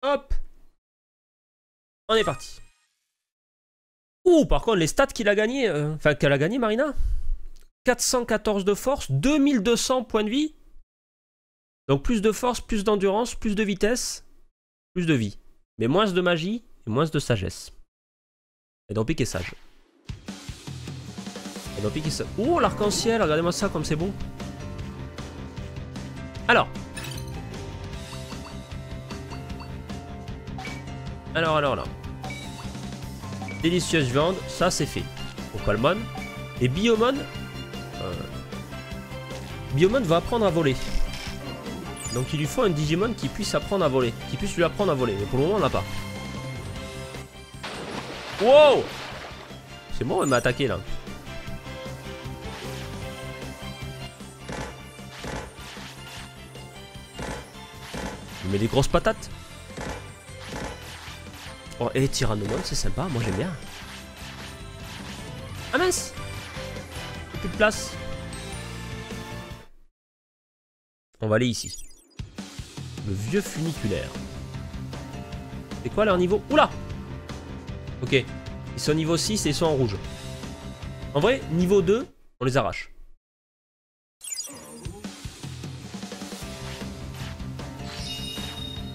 Hop. On est parti. Ouh, par contre, les stats qu'il a gagné, enfin qu'elle a gagné Marina. 414 de force, 2200 points de vie. Donc plus de force, plus d'endurance, plus de vitesse, plus de vie. Mais moins de magie et moins de sagesse. Et donc pique est sage. Et donc pique est sage. Oh, l'arc-en-ciel, regardez-moi ça comme c'est beau. Alors. Alors. Délicieuse viande, ça c'est fait. Pour Palmon. Et Biomon. Biomon va apprendre à voler. Donc il lui faut un Digimon qui puisse apprendre à voler. Qui puisse lui apprendre à voler. Mais pour le moment on l'a pas. Wow! C'est bon, elle m'a attaqué là. Il met des grosses patates. Oh, et Tyrannomon, c'est sympa, moi j'aime bien. Ah mince! Il n'y a plus de place. On va aller ici. Le vieux funiculaire. C'est quoi leur niveau? Oula! Ok. Ils sont niveau 6 et ils sont en rouge. En vrai, niveau 2, on les arrache.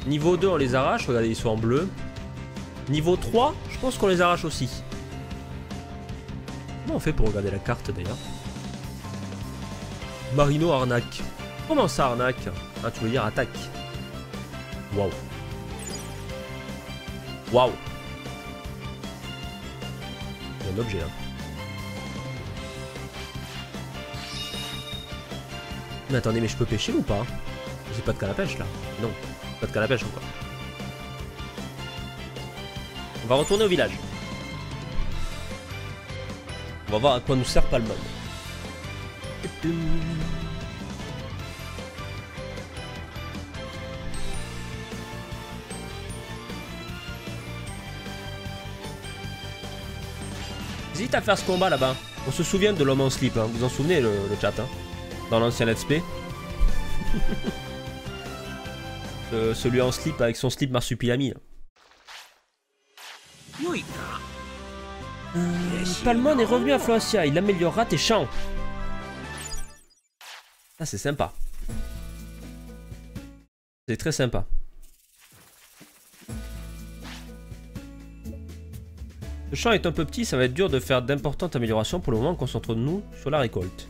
Niveau 2, on les arrache. Regardez, ils sont en bleu. Niveau 3, je pense qu'on les arrache aussi. Comment on fait pour regarder la carte d'ailleurs? Marino arnaque. Comment ça arnaque? Ah, tu veux dire attaque. Waouh. Waouh. Il y a un objet là. Mais attendez, mais je peux pêcher ou pas? J'ai pas de canne à pêche là. Non, pas de canne à pêche encore. On va retourner au village. On va voir à quoi nous sert Palmon. J'hésite à faire ce combat là-bas. On se souvient de l'homme en slip, hein. Vous en souvenez le chat, hein, dans l'ancien let's play. Celui en slip avec son slip marsupilami. Palmon est revenu à Floacia, il améliorera tes champs. Ça c'est sympa. C'est très sympa. Le champ est un peu petit, ça va être dur de faire d'importantes améliorations. Pour le moment, concentrons-nous sur la récolte.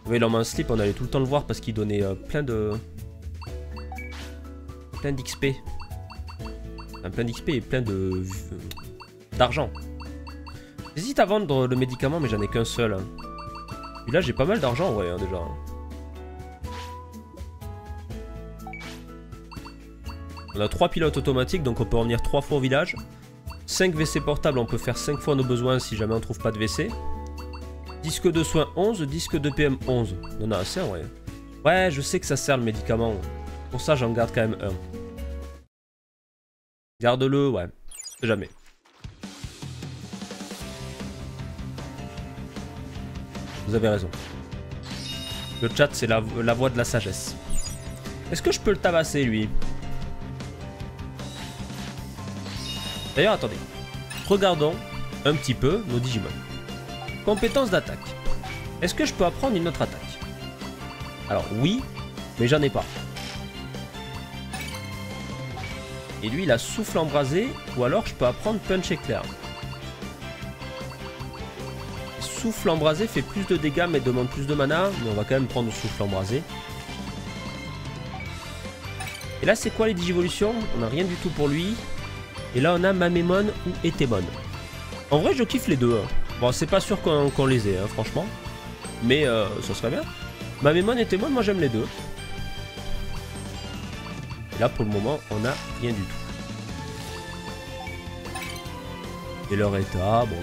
Oui, l'homme en slip, on allait tout le temps le voir parce qu'il donnait plein d'XP. Enfin, plein d'XP et plein d'argent. J'hésite à vendre le médicament, mais j'en ai qu'un seul. Et là, j'ai pas mal d'argent, ouais, hein, déjà. On a 3 pilotes automatiques, donc on peut revenir 3 fois au village. 5 WC portables, on peut faire 5 fois nos besoins si jamais on trouve pas de WC. Disque de soins 11, disque de PM 11. On en a assez, ouais. Ouais, je sais que ça sert le médicament. Pour ça, j'en garde quand même un. Garde-le, ouais. Jamais. Vous avez raison. Le chat, c'est la voix de la sagesse. Est-ce que je peux le tabasser, lui? D'ailleurs, attendez. Regardons un petit peu nos Digimon. Compétences d'attaque. Est-ce que je peux apprendre une autre attaque? Alors, oui, mais j'en ai pas. Et lui, il a souffle embrasé, ou alors je peux apprendre punch éclair. Souffle embrasé fait plus de dégâts, mais demande plus de mana. Mais on va quand même prendre souffle embrasé. Et là, c'est quoi les Digivolutions? On n'a rien du tout pour lui. Et là, on a Mamemon ou Etemon. En vrai, je kiffe les deux. Bon, c'est pas sûr qu'on les ait, hein, franchement. Mais ça serait bien. Mamemon et Etemon, moi j'aime les deux. Et là, pour le moment, on n'a rien du tout. Et leur état, bon.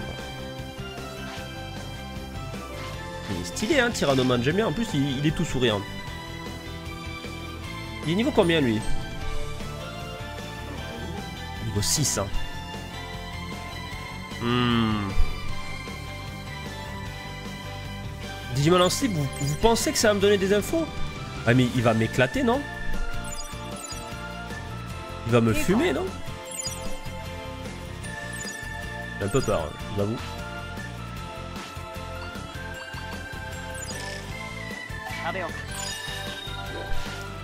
Il est stylé, hein, Tyrannomon. J'aime bien. En plus, il est tout souriant. Il est niveau combien, lui? Niveau 6, hein. Digimon en slip, vous pensez que ça va me donner des infos? Ah mais il va m'éclater, non? Il va me fumer, non? J'ai un peu peur, hein, j'avoue.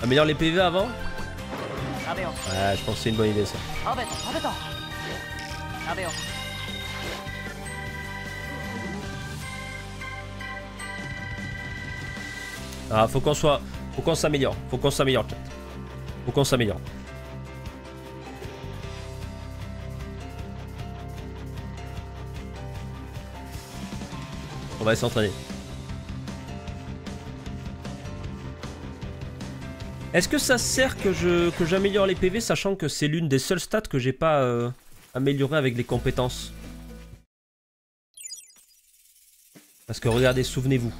Améliore les PV avant? Ouais, je pense que c'est une bonne idée ça. Ah, faut qu'on s'améliore. Faut qu'on s'améliore, chat. Faut qu'on s'améliore. On va s'entraîner. Est-ce que ça sert que j'améliore les PV, sachant que c'est l'une des seules stats que j'ai pas amélioré avec les compétences? Parce que regardez, souvenez-vous.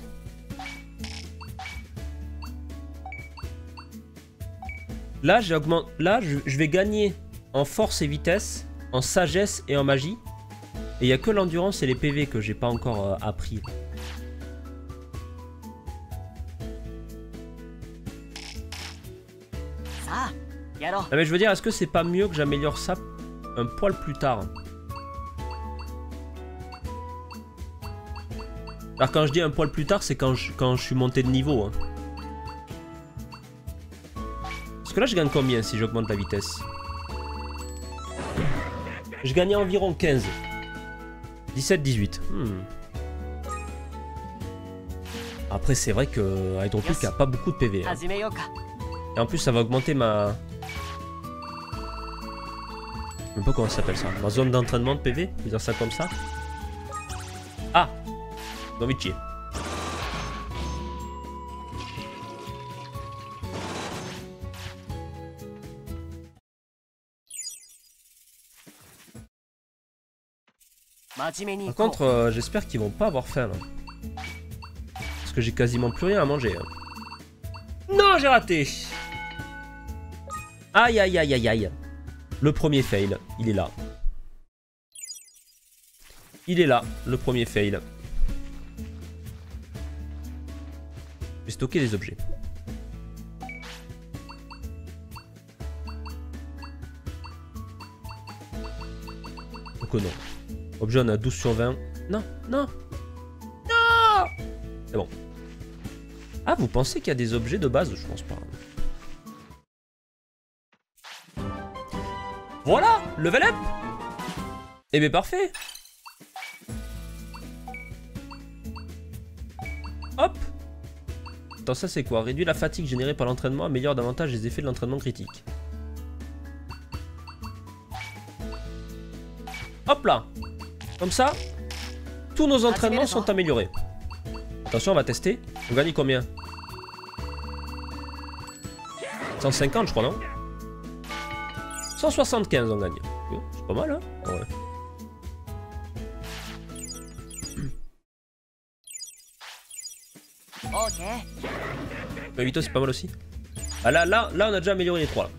Là, je vais gagner en force et vitesse, en sagesse et en magie. Et il n'y a que l'endurance et les PV que j'ai pas encore appris. Ah mais je veux dire, est-ce que c'est pas mieux que j'améliore ça un poil plus tard? Alors quand je dis un poil plus tard, c'est quand je suis monté de niveau. Hein. Parce que là, je gagne combien si j'augmente la vitesse? Je gagnais environ 15. 17-18. Après, c'est vrai que Hydro-Pick a pas beaucoup de PV. Hein. Et en plus, ça va augmenter ma... Je sais pas comment ça s'appelle ça. Ma zone d'entraînement de PV. Je vais dire ça comme ça. Ah, j'ai envie de chier. Par contre, j'espère qu'ils vont pas avoir faim là. Parce que j'ai quasiment plus rien à manger. Hein. Non, j'ai raté. Aïe aïe aïe aïe aïe. Le premier fail, il est là. Il est là, le premier fail. Je vais stocker des objets. Donc non. Objet, on a 12 sur 20. Non, non. Non. C'est bon. Ah, vous pensez qu'il y a des objets de base? Je pense pas. Voilà, level up. Eh bien, parfait. Hop. Attends, ça c'est quoi? Réduit la fatigue générée par l'entraînement, améliore davantage les effets de l'entraînement critique. Hop là. Comme ça, tous nos entraînements sont améliorés. Attention, on va tester. On gagne combien? 150, je crois, non? 175, on gagne. C'est pas mal, hein? Ouais. Mais Vito, c'est pas mal aussi. Ah là, on a déjà amélioré les trois.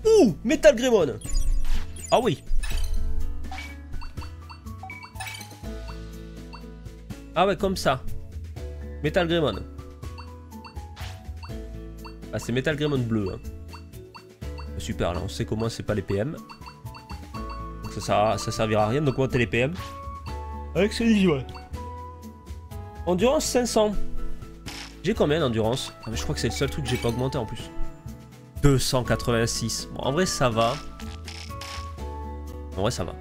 Ouh, Metal Greymon. Ah oui. Ah ouais, comme ça. Metal Greymon. Ah, c'est Metal Greymon bleu. Hein. Super, là, on sait comment c'est pas les PM. Donc ça servira à rien d'augmenter les PM. Avec ces ouais. Endurance 500. J'ai combien d'endurance? Ah, je crois que c'est le seul truc que j'ai pas augmenté en plus. 286. Bon, en vrai, ça va. En vrai, ça va.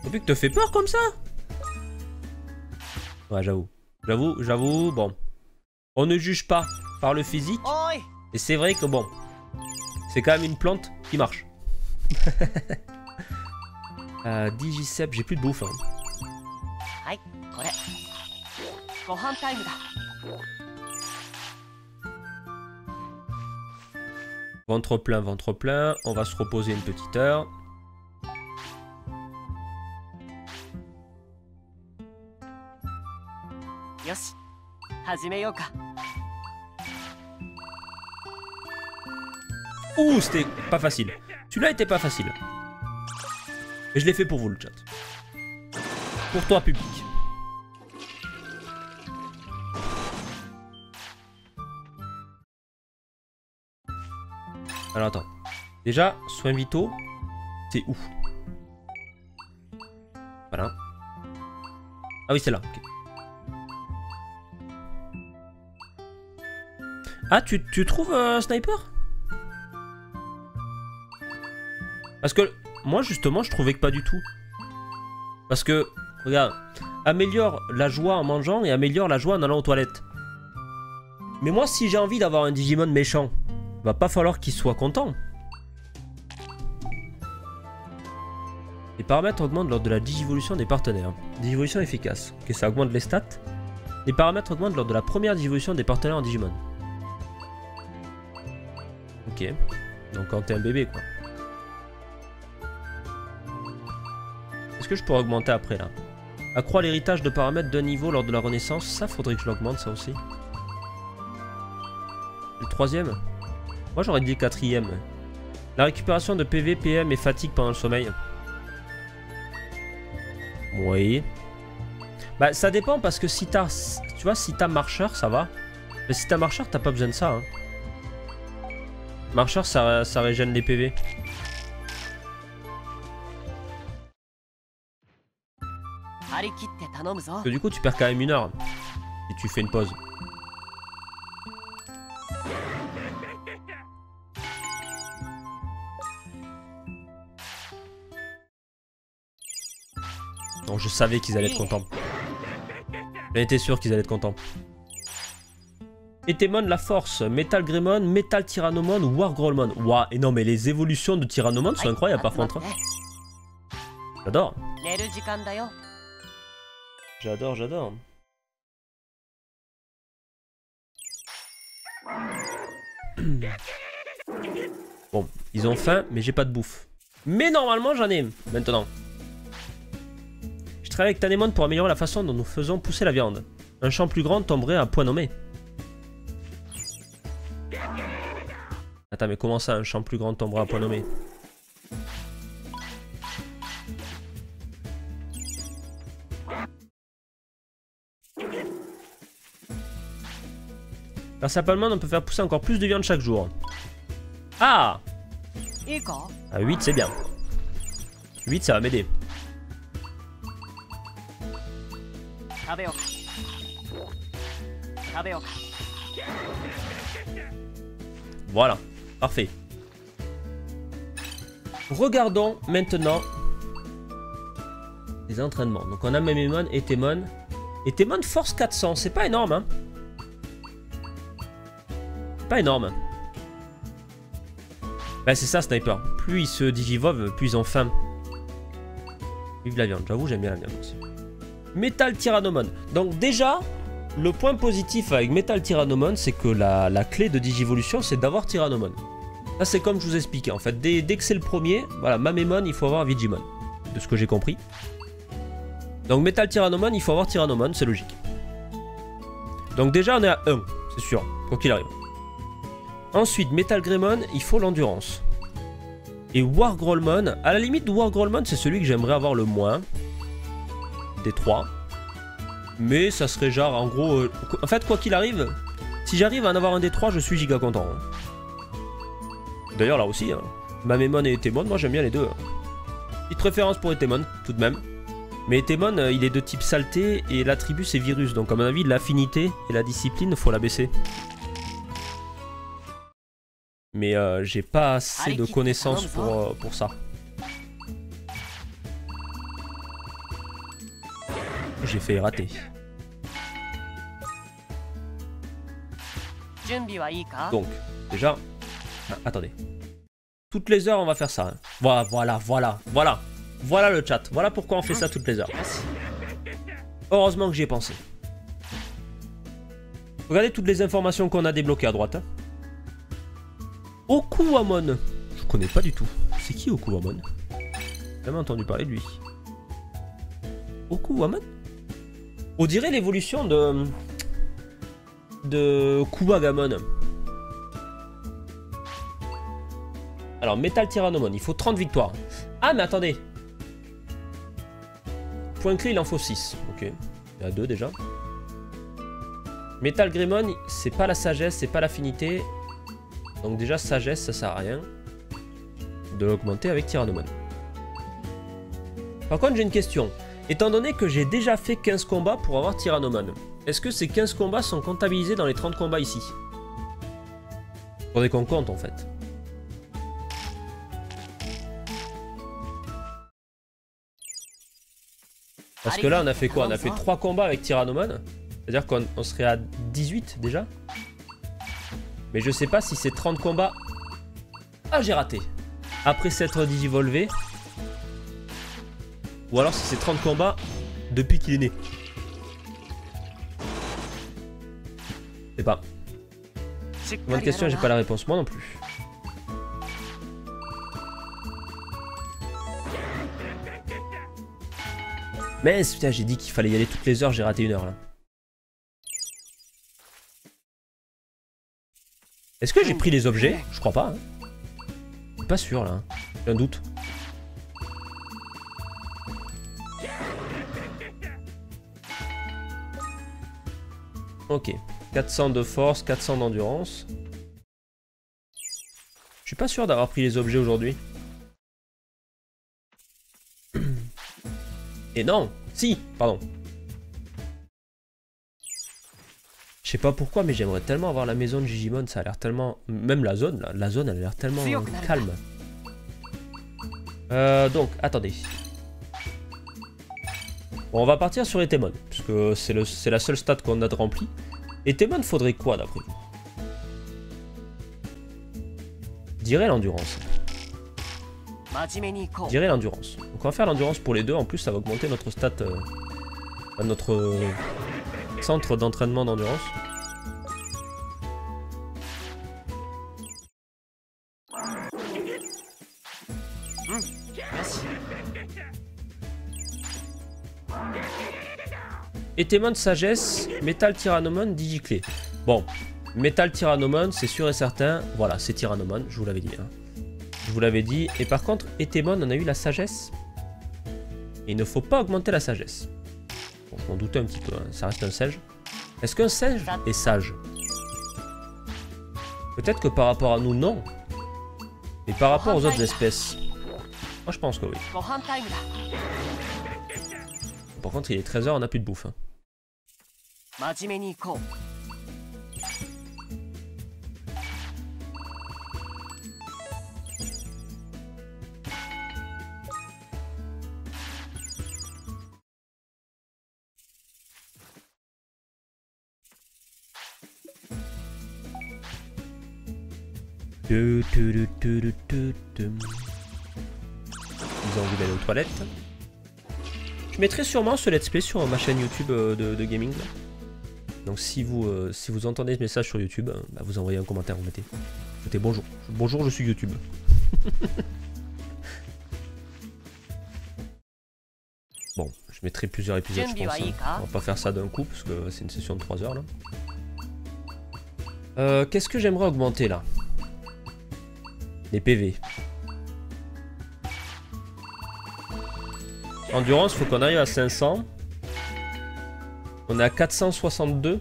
Depuis que te fait peur comme ça? Ouais, j'avoue, bon. On ne juge pas par le physique. Et c'est vrai que bon, c'est quand même une plante qui marche. Digicep, j'ai plus de bouffe. Hein. Ventre plein, on va se reposer une petite heure. Ouh, c'était pas facile. Celui-là était pas facile. Et je l'ai fait pour vous, le chat. Pour toi, public. Alors attends. Déjà, soins vitaux, c'est où? Voilà. Ah oui, c'est là. Okay. Ah, tu trouves sniper? Parce que moi, justement, je trouvais que pas du tout. Parce que, regarde, améliore la joie en mangeant et améliore la joie en allant aux toilettes. Mais moi, si j'ai envie d'avoir un Digimon méchant, va pas falloir qu'il soit content. Les paramètres augmentent lors de la digivolution des partenaires. Digivolution efficace. Ok, ça augmente les stats. Les paramètres augmentent lors de la première digivolution des partenaires en Digimon. Ok. Donc quand t'es un bébé, quoi. Est-ce que je pourrais augmenter après, là? Accroît l'héritage de paramètres d'un niveau lors de la renaissance. Ça, faudrait que je l'augmente, ça aussi. Le troisième? Moi, j'aurais dit le quatrième. La récupération de PV, PM et fatigue pendant le sommeil. Oui. Bah, ça dépend parce que si t'as... Tu vois, si t'as marcheur, ça va. Mais si t'as marcheur, t'as pas besoin de ça. Hein. Marcheur, ça régène les PV. Parce que du coup, tu perds quand même 1 heure. Et tu fais une pause. Non, je savais qu'ils allaient être contents. J'en étais sûr qu'ils allaient être contents. Etemon la force, Metal Greymon, Metal Tyrannomon ou War Growlmon. Ouah, et non mais les évolutions de Tyrannomon sont incroyables par contre. J'adore. J'adore, j'adore. Bon, ils ont faim, mais j'ai pas de bouffe. Mais normalement j'en ai maintenant. Je travaille avec Tanemon pour améliorer la façon dont nous faisons pousser la viande. Un champ plus grand tomberait à point nommé. Attends, mais comment ça, un champ plus grand tombera à point nommé? Grâce à Palman, on peut faire pousser encore plus de viande chaque jour. Ah! À 8, c'est bien. 8, ça va m'aider. Voilà, parfait. Regardons maintenant les entraînements. Donc on a Mamemon et Etemon. Etemon force 400, c'est pas énorme hein. Pas énorme. Bah c'est ça Sniper. Plus ils se digivovent, plus ils ont faim. Vive la viande, j'avoue j'aime bien la viande aussi. Metal Tyrannomon. Donc déjà, le point positif avec Metal Tyrannomon, c'est que la clé de digivolution, c'est d'avoir Tyrannomon. Ça c'est comme je vous expliquais en fait. Dès que c'est le premier, voilà, Mamemon, il faut avoir Vigimon. De ce que j'ai compris. Donc Metal Tyrannomon, il faut avoir Tyrannomon, c'est logique. Donc déjà on est à 1, c'est sûr, quoi qu'il arrive. Ensuite, Metal Greymon, il faut l'endurance. Et War Growlmon, à la limite, War Growlmon, c'est celui que j'aimerais avoir le moins. Des 3. Mais ça serait genre, en gros... en fait, quoi qu'il arrive, si j'arrive à en avoir un des 3, je suis giga content. Hein. D'ailleurs, là aussi, hein, Mamemon et Etemon, moi j'aime bien les deux. Hein. Petite préférence pour Etemon, tout de même. Mais Etemon, il est de type saleté et l'attribut c'est virus. Donc à mon avis, l'affinité et la discipline, faut la baisser. Mais j'ai pas assez de connaissances pour ça. J'ai fait rater. Donc, déjà... Ah, attendez. Toutes les heures, on va faire ça. Hein. Voilà le chat. Voilà pourquoi on fait ça toutes les heures. Heureusement que j'y ai pensé. Regardez toutes les informations qu'on a débloquées à droite. Hein. Okuwamon. Je connais pas du tout. C'est qui Okuwamon? J'ai jamais entendu parler de lui. Okuwamon? On dirait l'évolution de Kuwagamon. Alors, Metal Tyrannomon, il faut 30 victoires. Ah, mais attendez. Point clé, il en faut 6. Ok. Il y en a 2 déjà. Metal Greymon, c'est pas la sagesse, c'est pas l'affinité. Donc déjà, sagesse, ça sert à rien de l'augmenter avec Tyrannomon. Par contre, j'ai une question. Étant donné que j'ai déjà fait 15 combats pour avoir Tyrannomon, est-ce que ces 15 combats sont comptabilisés dans les 30 combats ici? Faudrait qu'on compte en fait. Parce que là, on a fait quoi? On a fait 3 combats avec Tyrannomon. C'est-à-dire qu'on serait à 18 déjà. Mais je sais pas si c'est 30 combats. Ah, j'ai raté. Après s'être digivolvé. Ou alors si c'est 30 combats depuis qu'il est né. Je sais pas. Bonne question, j'ai pas la réponse. Moi non plus. Mais putain, j'ai dit qu'il fallait y aller toutes les heures, j'ai raté 1 heure là. Est-ce que j'ai pris les objets? Je crois pas. Hein. Je suis pas sûr là. J'ai un doute. Ok. 400 de force, 400 d'endurance. Je suis pas sûr d'avoir pris les objets aujourd'hui. Et non. Si, pardon. Je sais pas pourquoi, mais j'aimerais tellement avoir la maison de Digimon, ça a l'air tellement... Même la zone, là, la zone elle a l'air tellement calme. Donc, attendez. Bon, on va partir sur Etemon, puisque c'est la seule stat qu'on a de rempli. Etemon, faudrait quoi d'après vous? Dirais l'endurance. Dirais l'endurance. Donc on va faire l'endurance pour les deux, en plus ça va augmenter notre stat... notre... centre d'entraînement d'endurance. Etemon sagesse, Metal Tyrannomon, Digiclé. Bon, Metal Tyrannomon, c'est sûr et certain. Voilà, c'est Tyrannomon, je vous l'avais dit. Hein. Je vous l'avais dit. Et par contre, Etemon, on a eu la sagesse. Et il ne faut pas augmenter la sagesse. Bon, je m'en doutais un petit peu, hein. Ça reste un singe. Est-ce qu'un singe est sage? Peut-être que par rapport à nous, non. Mais par rapport aux autres espèces, moi je pense que oui. Par contre, il est 13 h, on n'a plus de bouffe. Hein. Ils ont envie d'aller aux toilettes. Je mettrai sûrement ce let's play sur ma chaîne YouTube de gaming. Là. Donc si vous entendez ce message sur YouTube, bah vous envoyez un commentaire, vous mettez bonjour. Bonjour, je suis YouTube. Bon, je mettrai plusieurs épisodes, je pense. Hein. On va pas faire ça d'un coup, parce que c'est une session de 3 heures là. Qu'est-ce que j'aimerais augmenter là? Les PV. Endurance, faut qu'on arrive à 500. On est à 462.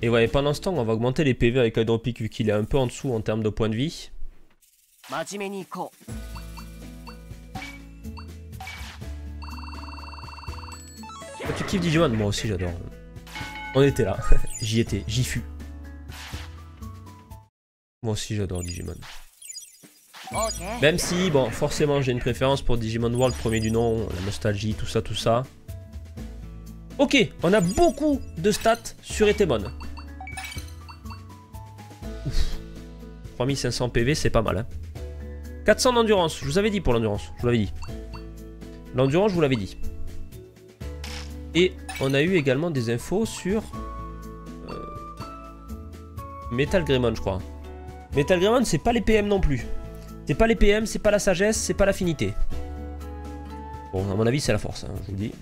Et ouais, pendant ce temps, on va augmenter les PV avec Hydropic vu qu'il est un peu en dessous en termes de points de vie. Tu kiffes Digimon? Moi aussi j'adore. On était là, j'y étais, j'y fus. Moi aussi j'adore Digimon. Même si, bon, forcément j'ai une préférence pour Digimon World, premier du nom, la nostalgie, tout ça, tout ça. Ok, on a beaucoup de stats sur Etemon. Ouf. 3500 PV, c'est pas mal. Hein. 400 d'endurance, je vous avais dit pour l'endurance, je vous l'avais dit. L'endurance, je vous l'avais dit. Et on a eu également des infos sur... Metal Greymon, je crois. Metal Greymon, c'est pas les PM non plus. C'est pas les PM, c'est pas la sagesse, c'est pas l'affinité. Bon, à mon avis, c'est la force, hein, je vous le dis.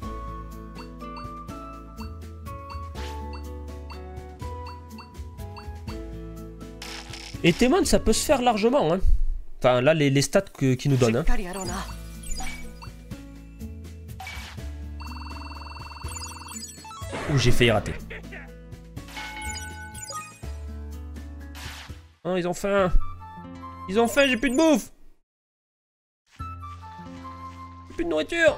Et Etemon, ça peut se faire largement. Hein. Enfin, là, les stats qu'ils nous donnent. Hein. Ouh, j'ai failli rater. Oh, ils ont faim. Ils ont faim, j'ai plus de bouffe. J'ai plus de nourriture.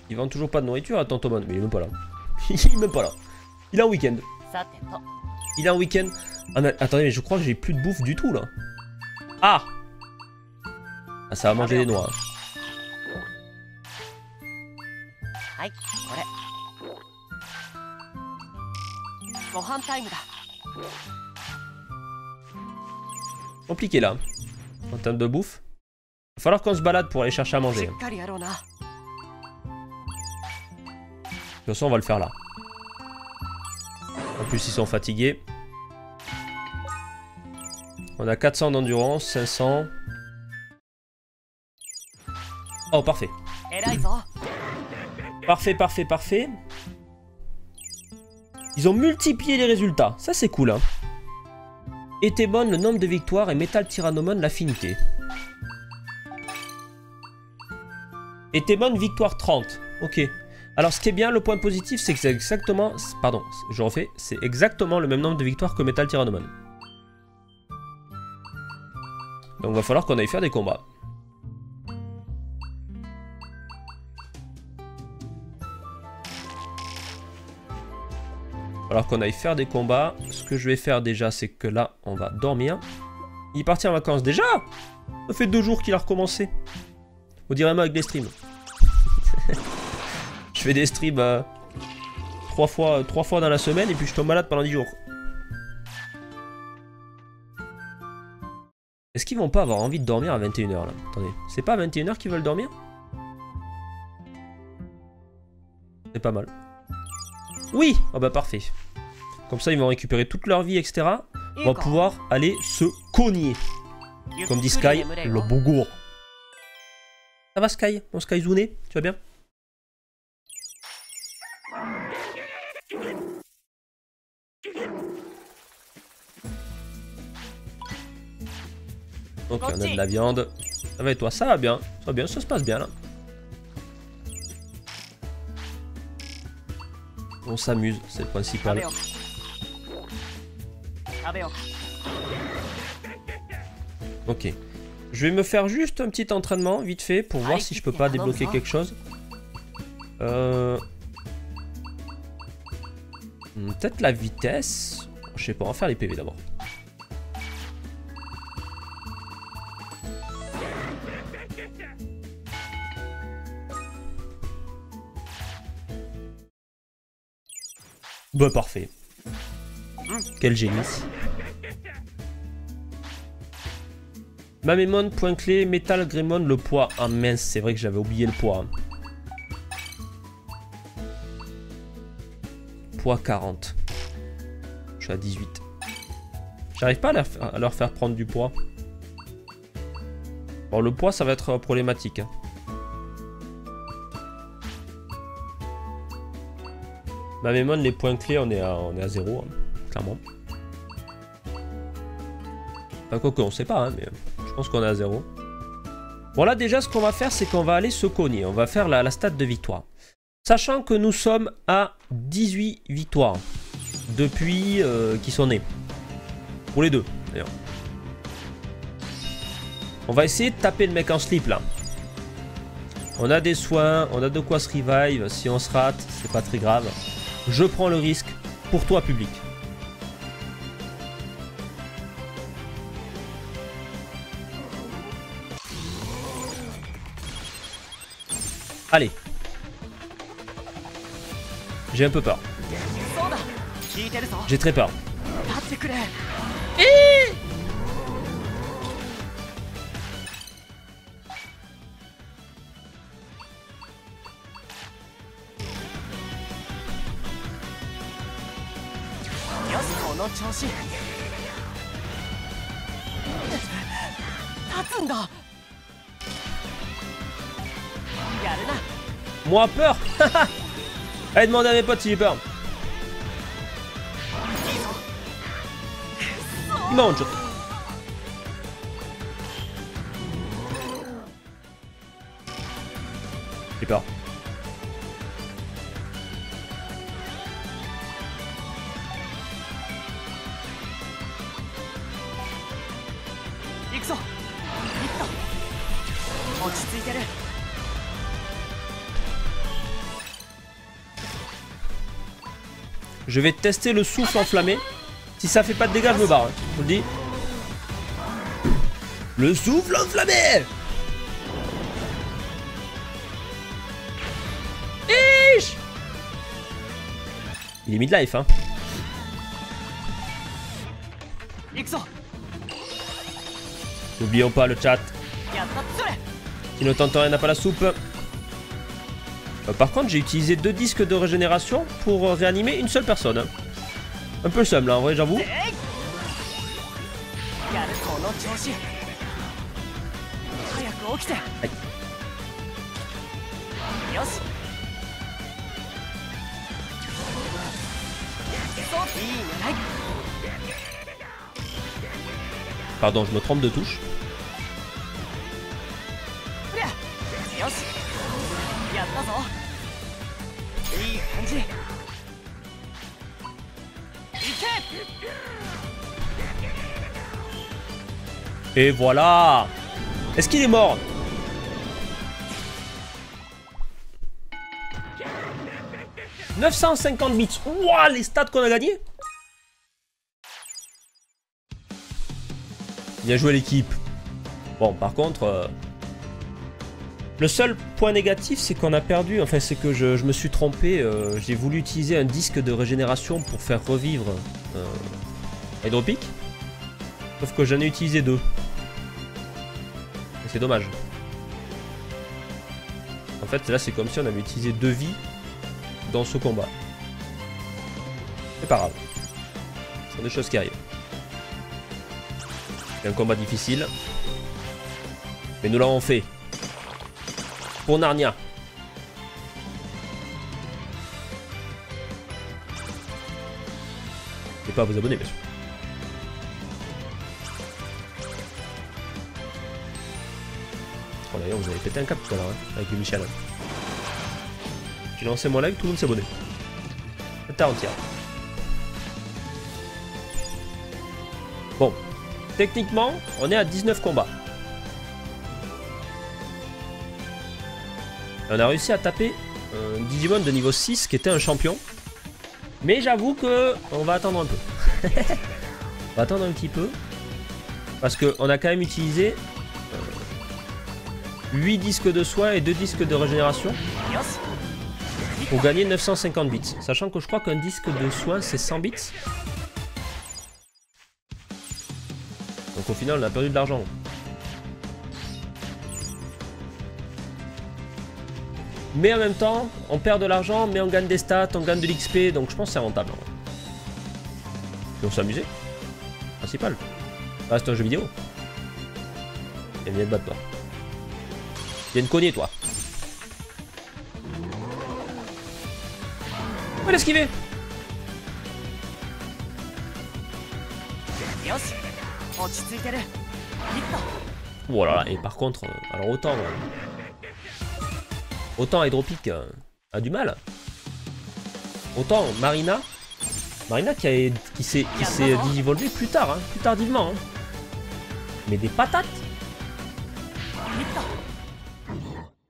Ils vendent toujours pas de nourriture à Tantomon, mais il est même pas là. Il est même pas là. Il est en week-end. Il est en week-end. Ah mais attendez, mais je crois que j'ai plus de bouffe du tout là. Ah, ah, ça va manger des noix. Compliqué là. En termes de bouffe. Il va falloir qu'on se balade pour aller chercher à manger. De toute façon, on va le faire là. En plus, ils sont fatigués. On a 400 d'endurance, 500. Oh, parfait. Parfait, parfait, parfait. Ils ont multiplié les résultats. Ça, c'est cool. Hein. Etemon, le nombre de victoires, et Metal Tyrannomon, l'affinité. Etemon, victoire 30. Ok. Alors, ce qui est bien, le point positif, c'est que c'est exactement... Pardon, je refais. C'est exactement le même nombre de victoires que Metal Tyrannomon. Donc, il va falloir qu'on aille faire des combats. Alors qu'on aille faire des combats. Ce que je vais faire déjà, c'est que là, on va dormir. Il est parti en vacances déjà. Ça fait 2 jours qu'il a recommencé. On dirait même avec des streams. Je fais des streams 3 fois dans la semaine et puis je tombe malade pendant 10 jours. Est-ce qu'ils vont pas avoir envie de dormir à 21 h là? Attendez, c'est pas à 21 h qu'ils veulent dormir? C'est pas mal. Oui! Oh bah parfait. Comme ça, ils vont récupérer toute leur vie, etc. On va pouvoir aller se cogner. Comme dit Sky, le bougou. Ça va Sky? Mon Skyzune? Tu vas bien? Ok, on a de la viande. Ça va et toi? Ça va bien. Ça va bien, ça se passe bien là. On s'amuse, c'est le principal. Ok. Je vais me faire juste un petit entraînement, vite fait, pour voir si je peux pas débloquer quelque chose. Peut-être la vitesse. Je sais pas, on va faire les PV d'abord. Bah parfait. Quel génie. Mamemon, point clé, Metal Greymon, le poids. Ah mince, c'est vrai que j'avais oublié le poids. Poids 40. Je suis à 18. J'arrive pas à leur faire prendre du poids. Bon, le poids, ça va être problématique. Hein. Mamemon, les points clés, on est à 0, hein, clairement. Enfin, quoi qu'on sait pas, hein, mais je pense qu'on est à 0. Bon, là, déjà, ce qu'on va faire, c'est qu'on va aller se cogner. On va faire la stat de victoire. Sachant que nous sommes à 18 victoires depuis qu'ils sont nés. Pour les deux, d'ailleurs. On va essayer de taper le mec en slip, là. On a des soins, on a de quoi se revive. Si on se rate, c'est pas très grave. Je prends le risque pour toi, public. Allez. J'ai un peu peur. J'ai très peur. Moi peur. Allez, demandez à mes potes si j'ai peur. Mange. J'ai peur. Je vais tester le souffle enflammé. Si ça fait pas de dégâts, je me barre. Je vous le dis. Le souffle enflammé. Ish. Il est mid-life, hein. N'oublions pas le chat. Qui ne tente rien n'a pas la soupe. Par contre, j'ai utilisé 2 disques de régénération pour réanimer une seule personne. Hein. Un peu le seum là, en vrai, j'avoue. Aïe. Pardon, je me trompe de touche. Et voilà. Est-ce qu'il est mort? « 950 bits. Ouah, les stats qu'on a gagnés. Bien joué l'équipe. Bon, par contre... le seul point négatif, c'est qu'on a perdu... Enfin, c'est que je me suis trompé. J'ai voulu utiliser un disque de régénération pour faire revivre Hydro-Pique. Sauf que j'en ai utilisé 2. C'est dommage. En fait, là, c'est comme si on avait utilisé 2 vies dans ce combat. C'est pas grave. Ce sont des choses qui arrivent. C'est un combat difficile. Mais nous l'avons fait. Pour Narnia. Et pas à vous abonner, bien sûr. Oh, d'ailleurs, vous avez pété un cap tout à l'heure, hein, avec le Michel. J'ai lancé mon live, tout le monde s'est abonné. La terre entière. Bon. Techniquement, on est à 19 combats. On a réussi à taper un Digimon de niveau 6 qui était un champion. Mais j'avoue que on va attendre un peu. On va attendre un petit peu. Parce qu'on a quand même utilisé 8 disques de soin et 2 disques de régénération. Pour gagner 950 bits. Sachant que je crois qu'un disque de soin c'est 100 bits. Donc au final on a perdu de l'argent. Mais en même temps, on perd de l'argent, mais on gagne des stats, on gagne de l'XP, donc je pense que c'est rentable. Et on s'est amusé. Principal. Ça reste un jeu vidéo. Et viens de battre toi. Viens de cogner toi. Oh, il a esquivé. Voilà, et par contre, alors autant Hydro-Pique a du mal. Autant Marina qui s'est digivolvé plus tard, hein, plus tardivement. Hein. Mais des patates.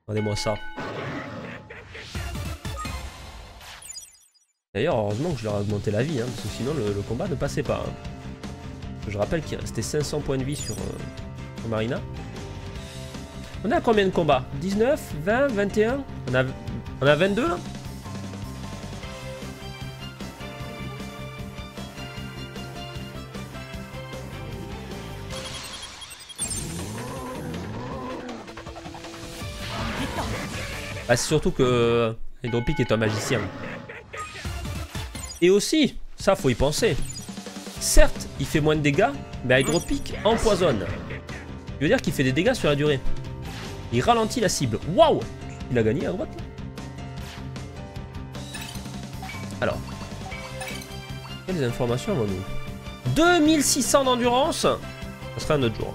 Regardez-moi ça. D'ailleurs, heureusement que je leur ai augmenté la vie, hein, parce que sinon le combat ne passait pas. Hein. Je rappelle qu'il restait 500 points de vie sur Marina. On a combien de combats? 19, 20, 21? On a 22 là? Ah, c'est surtout que Hydro-Pique est un magicien. Et aussi, ça faut y penser. Certes, il fait moins de dégâts, mais Hydro-Pique empoisonne. Je veux dire qu'il fait des dégâts sur la durée. Il ralentit la cible. Waouh! Il a gagné à droite là. Alors. Quelles informations avons-nous? 2600 d'endurance. Ça sera un autre jour.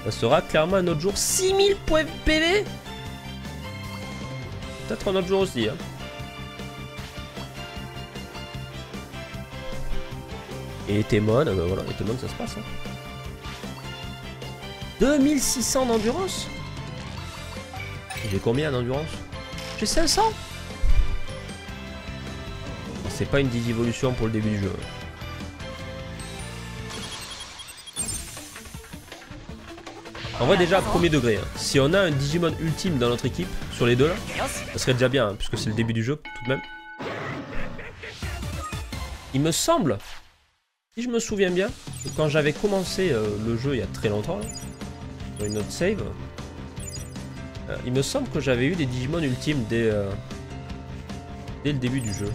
Ça sera clairement un autre jour. 6000 points PV. Peut-être un autre jour aussi. Hein. Et Etemon, ben voilà, Etemon ça se passe. Hein. 2600 d'endurance. J'ai combien d'endurance? J'ai 500. C'est pas une digivolution pour le début du jeu. En vrai déjà premier degré, hein. Si on a un Digimon ultime dans notre équipe, sur les deux là, ça serait déjà bien, hein, puisque c'est le début du jeu tout de même. Il me semble, si je me souviens bien, que quand j'avais commencé le jeu il y a très longtemps, là, sur une autre save, il me semble que j'avais eu des Digimon ultimes dès le début du jeu.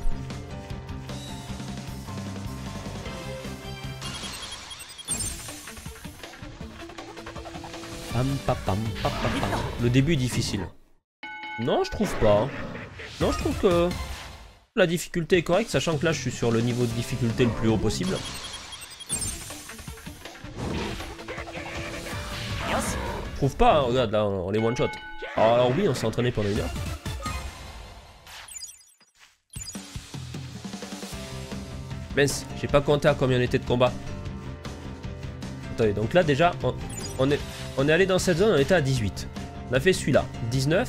Le début est difficile. Non, je trouve pas. Non, je trouve que la difficulté est correcte, sachant que là, je suis sur le niveau de difficulté le plus haut possible. Je trouve pas, hein, regarde, là, on les one-shot. Alors oui, on s'est entraîné pendant 1 heure. Mince, j'ai pas compté à combien on était de combat. Attendez, donc là, déjà, on est allé dans cette zone, on était à 18. On a fait celui-là, 19.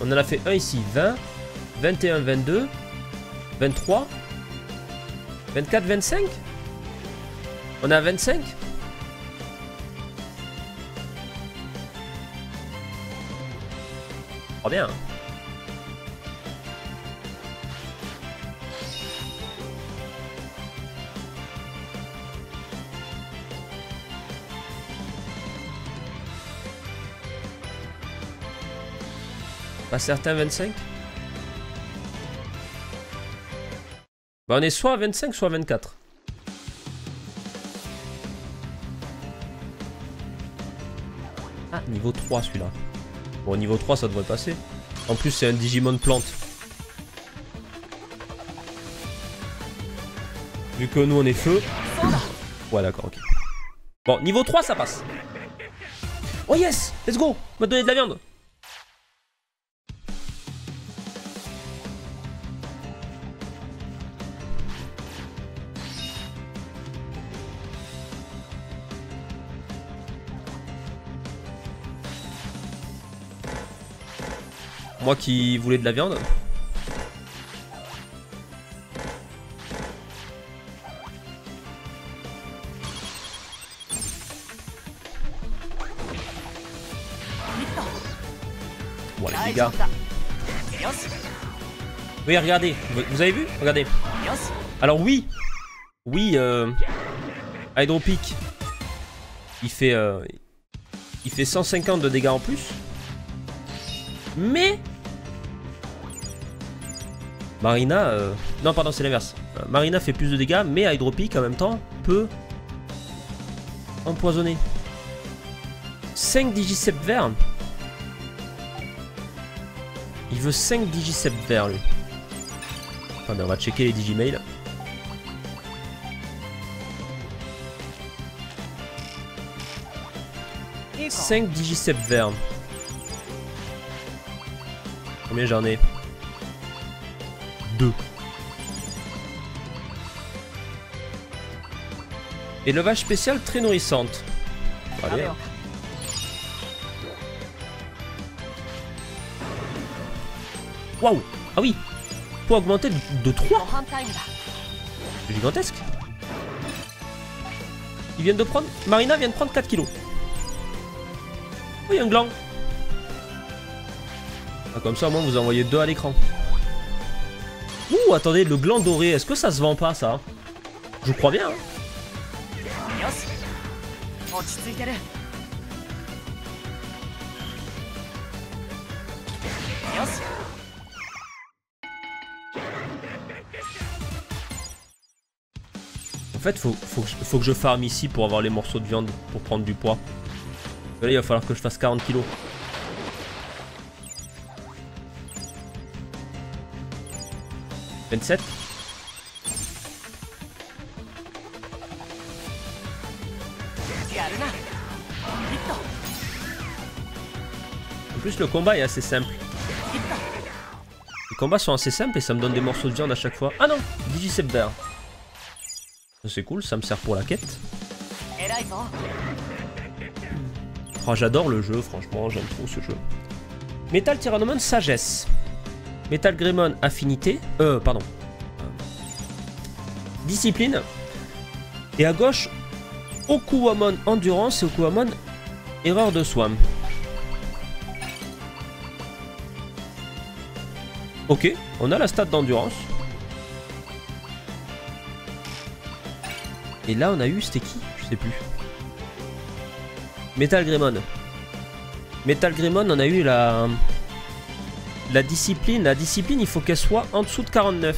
On en a fait un ici, 20. 21, 22. 23. 24, 25. On est à 25. Oh bien. Pas certain 25. Bah on est soit à 25 soit à 24. Ah niveau 3 celui-là. Bon niveau 3 ça devrait passer. En plus c'est un Digimon plante. Vu que nous on est feu. Ouais d'accord ok. Bon niveau 3 ça passe. Oh yes. Let's go. On m'a donné de la viande. Moi qui voulais de la viande. Bon les gars. Oui regardez, vous avez vu? Regardez. Alors oui. Oui Hydro-Pique. Il fait 150 de dégâts en plus. Mais Marina, non pardon c'est l'inverse. Marina fait plus de dégâts, mais Hydro-Pique en même temps peut empoisonner. 5 Digicept verts. Il veut 5 Digicept verts lui. Attendez, on va checker les Digimail. « 5 Digicept verts. Combien j'en ai? 2. Élevage spécial très nourrissante. Allez. Waouh. Ah oui. Pour augmenter de 3. C'est gigantesque. Ils viennent de prendre... Marina vient de prendre 4 kilos. Oh, il y a un gland. Ah, comme ça, au moins, vous envoyez 2 à l'écran. Ouh, attendez, le gland doré, est-ce que ça se vend pas, ça? Je crois bien, hein. En fait, faut que je farm ici pour avoir les morceaux de viande pour prendre du poids. Là, il va falloir que je fasse 40 kilos. « 27. En plus, le combat est assez simple. Les combats sont assez simples et ça me donne des morceaux de viande à chaque fois. Ah non, Digicept vert. C'est cool, ça me sert pour la quête. Oh, j'adore le jeu, franchement, j'aime trop ce jeu. Metal Tyrannomon Sagesse. Metal Greymon Affinité. Pardon. Discipline. Et à gauche, Okuwamon Endurance et Okuwamon Erreur de Swam. Ok, on a la stat d'endurance. Et là, on a eu, c'était qui? Je sais plus. Metal Greymon. Metal Greymon, on a eu la discipline. La discipline, il faut qu'elle soit en dessous de 49.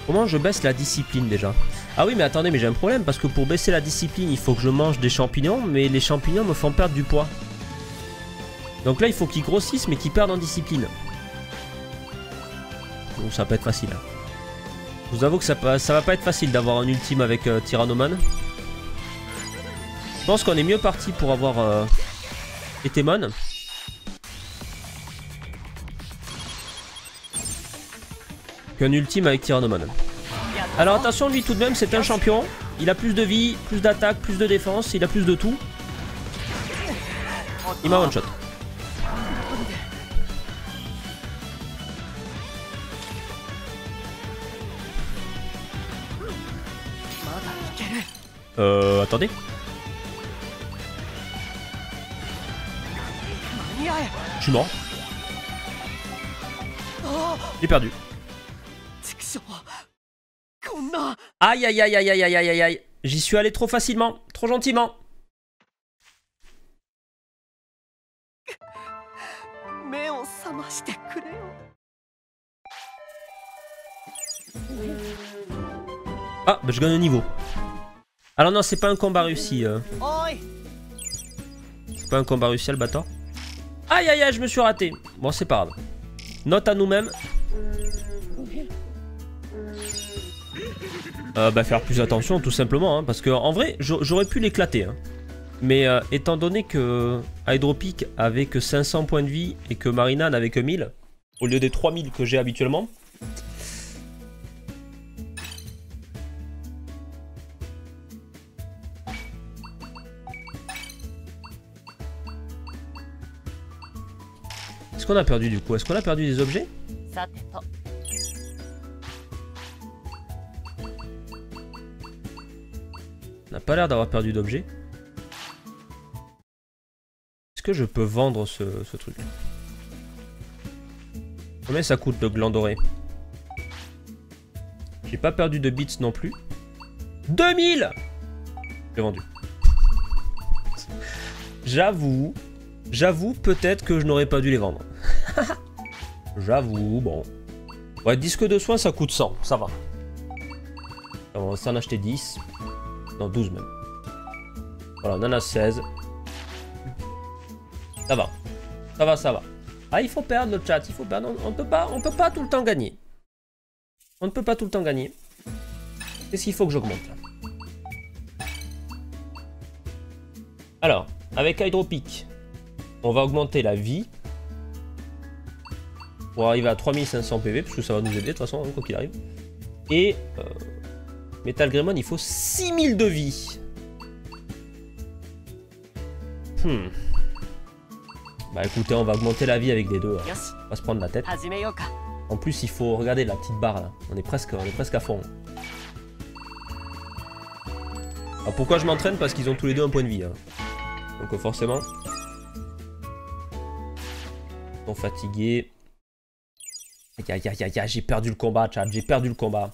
Comment je baisse la discipline déjà? Ah oui, mais attendez, mais j'ai un problème parce que pour baisser la discipline, il faut que je mange des champignons, mais les champignons me font perdre du poids. Donc là, il faut qu'ils grossissent, mais qu'ils perdent en discipline. Bon, ça va pas être facile. Je vous avoue que ça va pas être facile d'avoir un ultime avec Tyrannomon. Je pense qu'on est mieux parti pour avoir Etemon. Qu'un ultime avec Tyrannomon. Alors attention, lui tout de même c'est un champion. Il a plus de vie, plus d'attaque, plus de défense, il a plus de tout. Il m'a one shot. Attendez. Je suis mort. J'ai perdu. Aïe aïe aïe aïe aïe aïe aïe aïe. J'y suis allé trop facilement, trop gentiment. Ah, bah je gagne un niveau. Alors non, c'est pas un combat réussi. C'est pas un combat réussi, le bâtard. Aïe aïe aïe, je me suis raté. Bon, c'est pas grave. Note à nous-mêmes. Bah faire plus attention tout simplement, hein, parce que en vrai j'aurais pu l'éclater, hein. Mais étant donné que Hydro-Pique avait que 500 points de vie et que Marina n'avait que 1000 au lieu des 3000 que j'ai habituellement. Est-ce qu'on a perdu du coup? Est-ce qu'on a perdu des objets? On n'a pas l'air d'avoir perdu d'objets. Est-ce que je peux vendre ce truc? Combien ça coûte le gland doré? J'ai pas perdu de bits non plus. 2000! J'ai vendu. J'avoue peut-être que je n'aurais pas dû les vendre. J'avoue, bon. Ouais, disque de soins ça coûte 100, ça va. On va s'en acheter 10. Non, 12 même. Voilà, on en a 16. Ça va. Ça va, ça va. Ah, il faut perdre le chat, il faut perdre. On peut pas tout le temps gagner. On ne peut pas tout le temps gagner. Qu'est-ce qu'il faut que j'augmente là? Alors, avec Hydro-Pique, on va augmenter la vie. Pour arriver à 3500 PV, parce que ça va nous aider de toute façon, hein, quoi qu'il arrive. Et... Metal Greymon, il faut 6000 de vie. Bah écoutez, on va augmenter la vie avec des deux. Hein. On va se prendre la tête. En plus, il faut regarder la petite barre là. On est presque à fond. Alors pourquoi je m'entraîne? Parce qu'ils ont tous les deux un point de vie. Hein. Donc forcément. Ils sont fatigués. J'ai perdu le combat, chat. J'ai perdu le combat.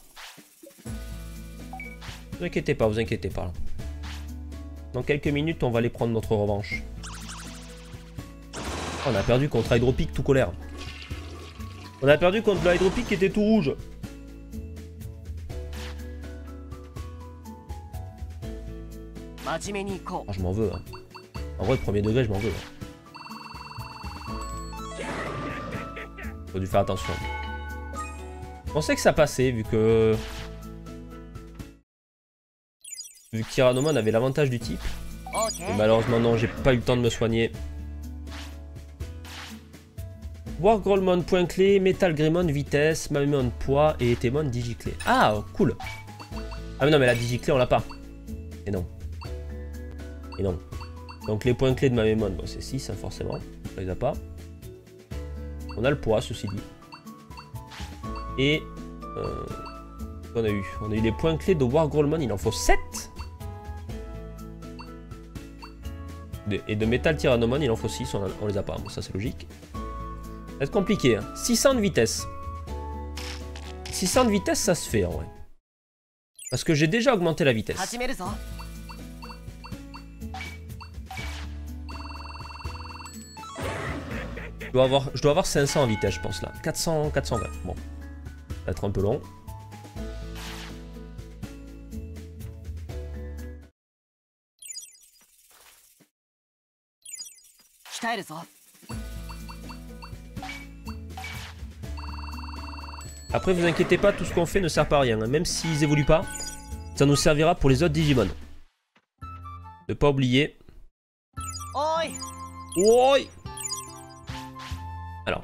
Vous inquiétez pas, vous inquiétez pas. Dans quelques minutes, on va aller prendre notre revanche. On a perdu contre Hydro-Pique tout colère. On a perdu contre le Hydro-Pique qui était tout rouge. Oh, je m'en veux. Hein. En vrai, premier degré, je m'en veux. Faut dû faire attention. Je pensais que ça passait vu que... Vu que Tyrannomon avait l'avantage du type. Et malheureusement non, j'ai pas eu le temps de me soigner. Wargrolmon point clé, Metal Greymon vitesse, Mamemon poids et Etemon digiclé. Ah, cool. Ah mais non, mais la digiclé on l'a pas. Et non. Et non. Donc les points clés de Mamemon, bon, c'est 6 hein, forcément. On les a pas. On a le poids, ceci dit. Et... on a eu les points clés de Wargrolmon, il en faut 7. Et de Metal Tyrannomon, il en faut 6, on les a pas. Bon, ça c'est logique. Ça va être compliqué. Hein. 600 de vitesse. 600 de vitesse, ça se fait en vrai. Parce que j'ai déjà augmenté la vitesse. Je dois avoir 500 en vitesse, je pense là. 400, 420. Bon. Ça va être un peu long. Après, vous inquiétez pas, tout ce qu'on fait ne sert pas à rien. Hein. Même s'ils évoluent pas, ça nous servira pour les autres Digimon. Ne pas oublier. Oi! Oi! Alors.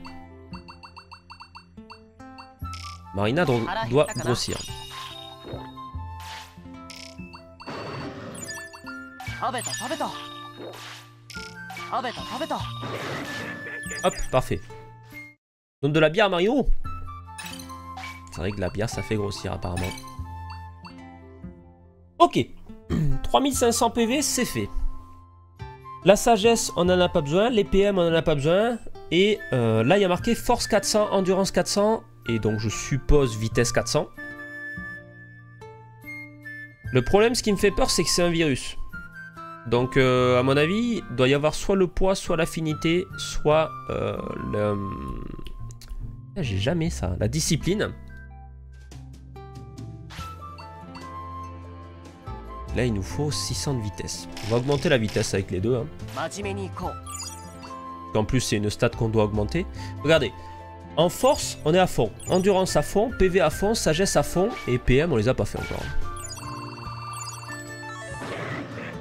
Marina doit grossir. Hop, parfait. Donne de la bière à Mario. C'est vrai que la bière ça fait grossir apparemment. Ok. 3500 PV c'est fait. La sagesse on en a pas besoin. Les PM on en a pas besoin. Et là il y a marqué force 400, endurance 400. Et donc je suppose vitesse 400. Le problème ce qui me fait peur c'est que c'est un virus. Donc à mon avis, il doit y avoir soit le poids, soit l'affinité, soit le... J'ai jamais ça. La discipline. Là, il nous faut 600 de vitesse. On va augmenter la vitesse avec les deux. Hein. En plus, c'est une stat qu'on doit augmenter. Regardez. En force, on est à fond. Endurance à fond, PV à fond, sagesse à fond. Et PM, on les a pas fait encore.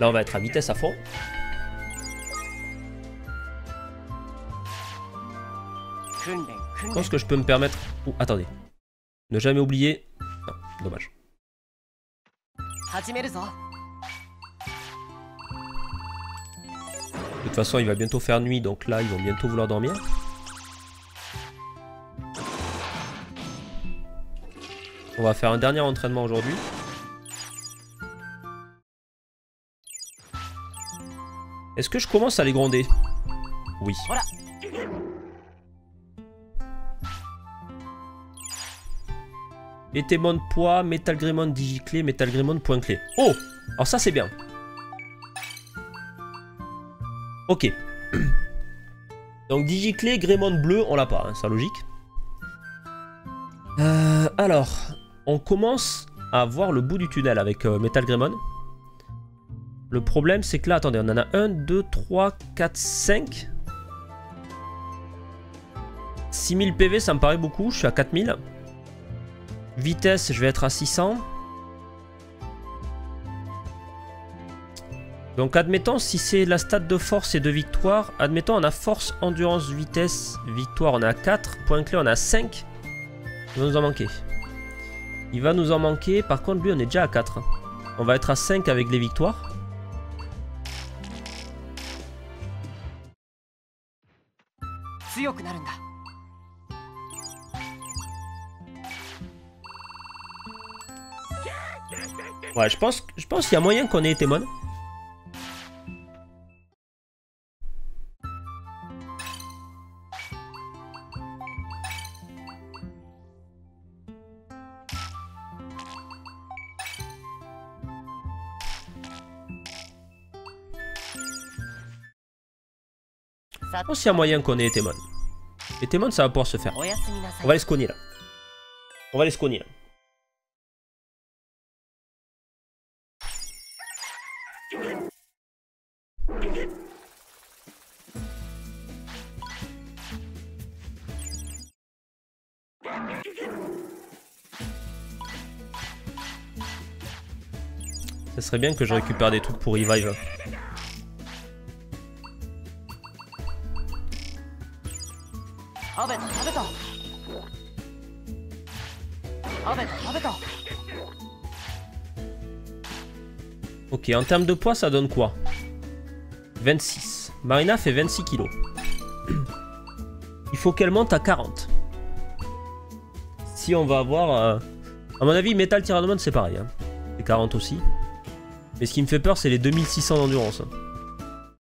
Là, on va être à vitesse à fond. Je pense que je peux me permettre... Oh, attendez. Ne jamais oublier... Non, dommage. De toute façon, il va bientôt faire nuit, donc là, ils vont bientôt vouloir dormir. On va faire un dernier entraînement aujourd'hui. Est-ce que je commence à les gronder? Oui. Voilà. Etemon poids, Metal Greymon digiclé, Metal Greymon point clé. Oh! Alors ça c'est bien. Ok. Donc digiclé, Greymon bleu, on l'a pas, hein, c'est logique. Alors, on commence à voir le bout du tunnel avec Metal Greymon. Le problème c'est que là, attendez, on en a 1, 2, 3, 4, 5. 6000 PV, ça me paraît beaucoup, je suis à 4000. Vitesse, je vais être à 600. Donc admettons, si c'est la stat de force et de victoire, admettons on a force, endurance, vitesse, victoire on a 4, point clé on a 5. Il va nous en manquer. Il va nous en manquer, par contre lui on est déjà à 4. On va être à 5 avec les victoires. Ouais, je pense qu'il y a moyen qu'on ait Etemon. Je pense qu'il y a moyen qu'on ait Etemon. Etemon, ça va pouvoir se faire. On va les scogner là. On va les scogner là. Ça serait bien que je récupère des trucs pour revive. Ok, en termes de poids, ça donne quoi? 26. Marina fait 26 kilos. Il faut qu'elle monte à 40. Si on va avoir... À mon avis, Metal Tyrannomon, c'est pareil. Hein. C'est 40 aussi. Mais ce qui me fait peur, c'est les 2600 d'endurance. Hein.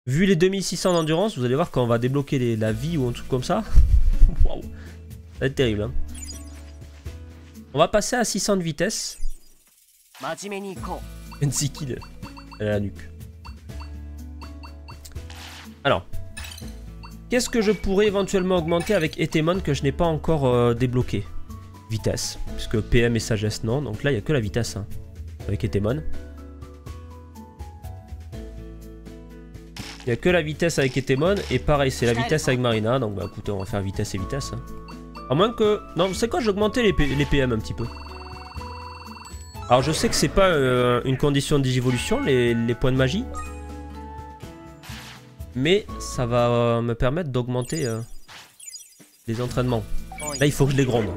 Vu les 2600 d'endurance, vous allez voir quand on va débloquer la vie ou un truc comme ça. Waouh. Ça va être terrible. Hein. On va passer à 600 de vitesse. 26 kills. Elle a la nuque. Alors. Qu'est-ce que je pourrais éventuellement augmenter avec Etemon que je n'ai pas encore débloqué? Vitesse. Puisque PM et sagesse, non. Donc là, il n'y a que la vitesse. Hein, avec Etemon. Il n'y a que la vitesse avec Etemon. Et pareil, c'est la vitesse avec Marina. Donc bah écoutez, on va faire vitesse et vitesse. Hein. À moins que... Non, vous savez quoi? J'ai augmenté les PM un petit peu. Alors je sais que c'est pas une condition de digivolution, les points de magie. Mais ça va me permettre d'augmenter les entraînements. Là, il faut que je les gronde.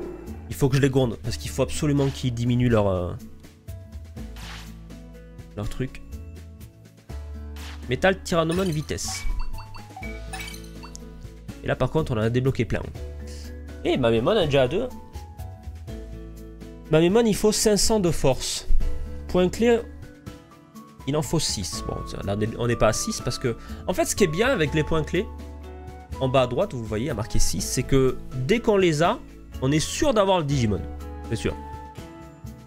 Il faut que je les gronde. Parce qu'il faut absolument qu'ils diminuent leur truc. Metal Tyrannomon vitesse. Et là, par contre, on en a débloqué plein. Et Mamemon a déjà 2. Mamemon, il faut 500 de force. Point clé, il en faut 6. Bon, là, on n'est pas à 6 parce que... En fait, ce qui est bien avec les points clés, en bas à droite, vous voyez, il y a marqué 6, c'est que dès qu'on les a, on est sûr d'avoir le Digimon. C'est sûr.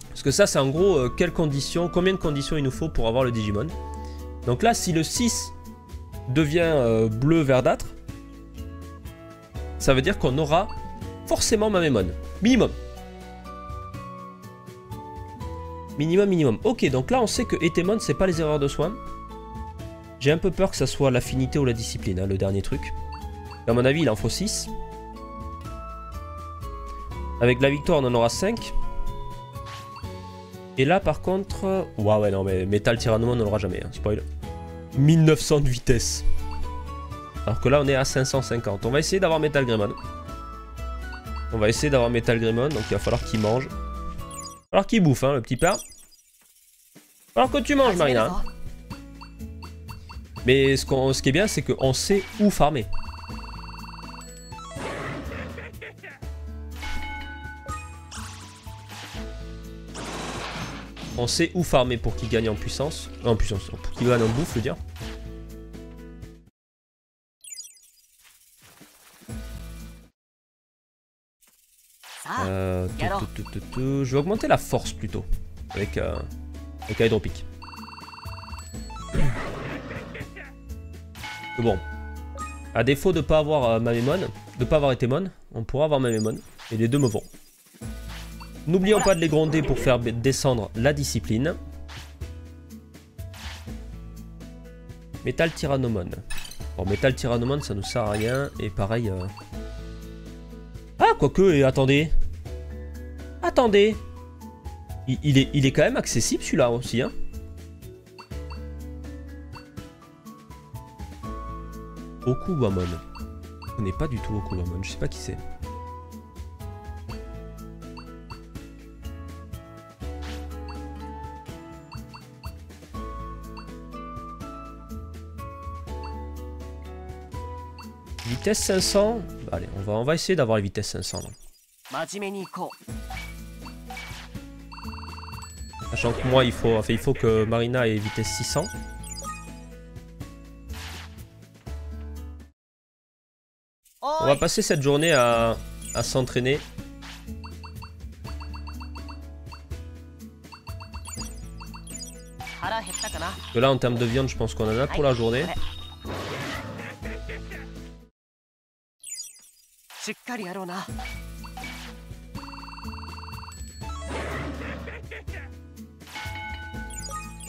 Parce que ça, c'est en gros, quelles conditions, combien de conditions il nous faut pour avoir le Digimon. Donc là, si le 6 devient bleu verdâtre, ça veut dire qu'on aura forcément Mamemon. Minimum. Minimum. Ok, donc là, on sait que Etemon, c'est pas les erreurs de soins. J'ai un peu peur que ça soit l'affinité ou la discipline, hein, le dernier truc. À mon avis, il en faut 6. Avec la victoire, on en aura 5. Et là, par contre... ouais, non, mais Metal Tyrannomon, on n'en aura jamais, hein, spoil. 1900 de vitesse. Alors que là, on est à 550. On va essayer d'avoir Metal Greymon. Donc il va falloir qu'il mange. Alors qu'il bouffe, hein, le petit pain. Alors que tu manges, Marina. Hein. Mais ce qui est bien, c'est qu'on sait où farmer. On sait où farmer pour qu'il gagne en puissance. Pour qu'il gagne en bouffe, je veux dire. Je vais augmenter la force plutôt. Avec Hydropic. Bon. À défaut de ne pas avoir Mamemon, de pas avoir Etemon, on pourra avoir Mamemon. Et les deux me vont. N'oublions pas de les gronder pour faire descendre la discipline. Metal Tyrannomon. Bon, Metal Tyrannomon, ça nous sert à rien. Et pareil... Ah, quoique, et attendez. Attendez. Il est quand même accessible, celui-là aussi, hein. Okubamon. On n'est pas du tout Okubamon, je sais pas qui c'est. Vitesse 500. Bah, allez, on va essayer d'avoir la vitesse 500 là. Sachant que moi il faut que Marina ait vitesse 600. On va passer cette journée à s'entraîner. Que là en termes de viande je pense qu'on en a pour la journée.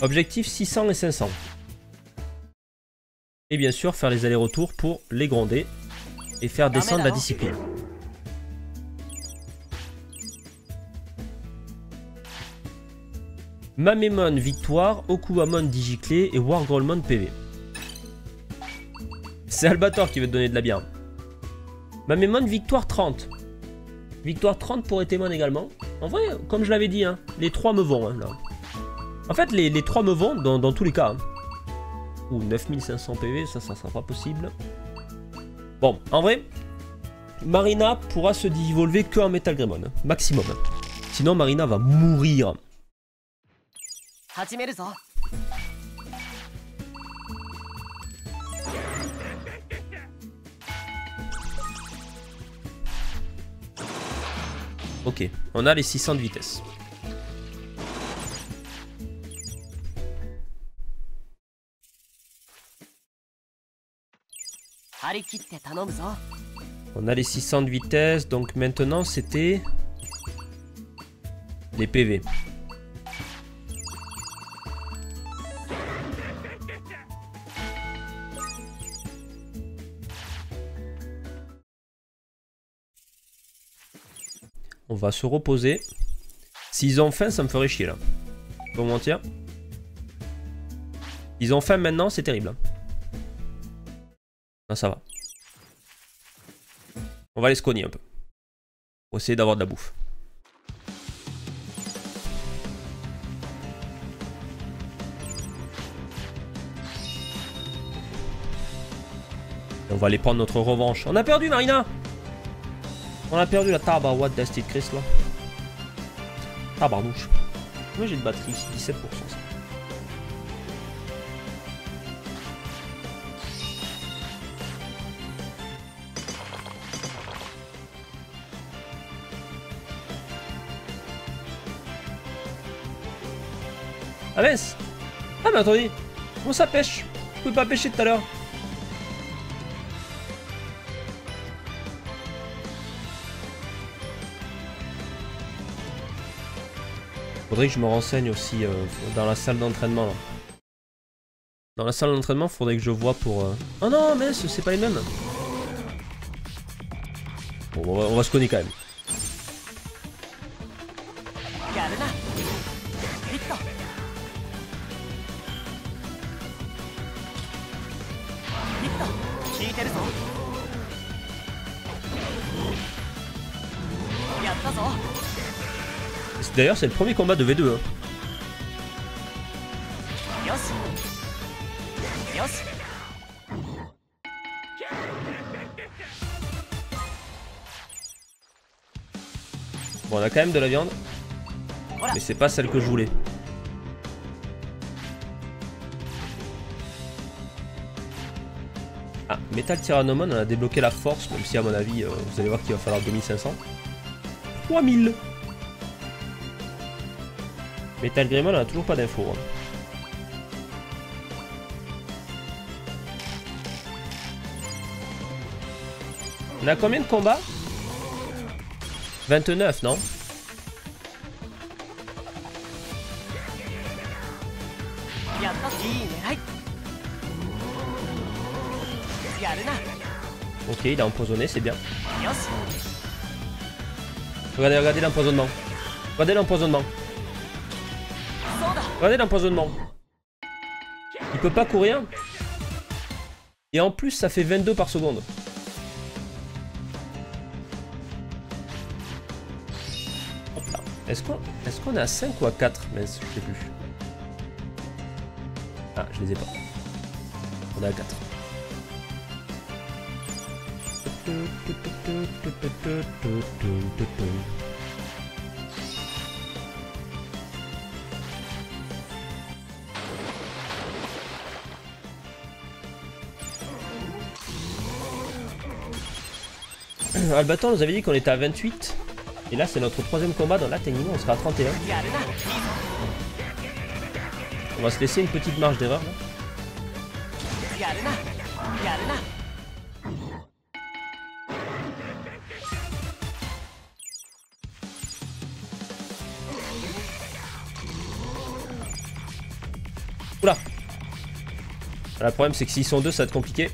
Objectif 600 et 500. Et bien sûr faire les allers-retours pour les gronder et faire descendre la discipline. Mamemon victoire, Okubamon digiclé et Wargreymon PV. C'est Albator qui veut te donner de la bière. Mamemon, victoire 30. Victoire 30 pour Etemon également. En vrai, comme je l'avais dit, hein, les 3 me vont. Hein, là. En fait, les 3 me vont dans tous les cas. Hein. Ouh, 9500 PV, ça sera pas possible. Bon, en vrai, Marina pourra se divolver que en Metal Greymon. Hein, maximum. Hein. Sinon, Marina va mourir. Ok, on a les 600 de vitesse. On a les 600 de vitesse, donc maintenant c'était les PV. On va se reposer. S'ils ont faim, ça me ferait chier là. Pas vous mentir. Ils ont faim maintenant, c'est terrible. Non, ça va. On va les scogner un peu. Pour essayer d'avoir de la bouffe. Et on va aller prendre notre revanche. On a perdu, Marina! On a perdu la tabarouette d'Astrid Chris là. Tabarnouche. Moi j'ai de batterie, 17%. Ça. Ah mince! Ah mais attendez! Comment ça pêche? Je pouvais pas pêcher tout à l'heure. Faudrait que je me renseigne aussi dans la salle d'entraînement. Dans la salle d'entraînement, faudrait que je vois pour... Oh non, mais c'est pas les mêmes. Bon, on va se connaître quand même. D'ailleurs, c'est le premier combat de V2. Hein. Bon, on a quand même de la viande. Mais c'est pas celle que je voulais. Ah, Metal Tyrannomon, on a débloqué la force, même si à mon avis, vous allez voir qu'il va falloir 2500. 3000. Metal Greymon, on a toujours pas d'infos. Hein. On a combien de combats? 29, non? Ok, il a empoisonné, c'est bien. Regardez, regardez l'empoisonnement. Regardez l'empoisonnement. Regardez l'empoisonnement. Il peut pas courir. Et en plus, ça fait 22 par seconde. Est-ce qu'on est à 5 ou à 4? Mince, je sais plus. Ah, je les ai pas. On est à 4. Albator nous avait dit qu'on était à 28. Et là c'est notre troisième combat dans la technique, on sera à 31. On va se laisser une petite marge d'erreur là. Oula. Le problème c'est que s'ils sont deux ça va être compliqué.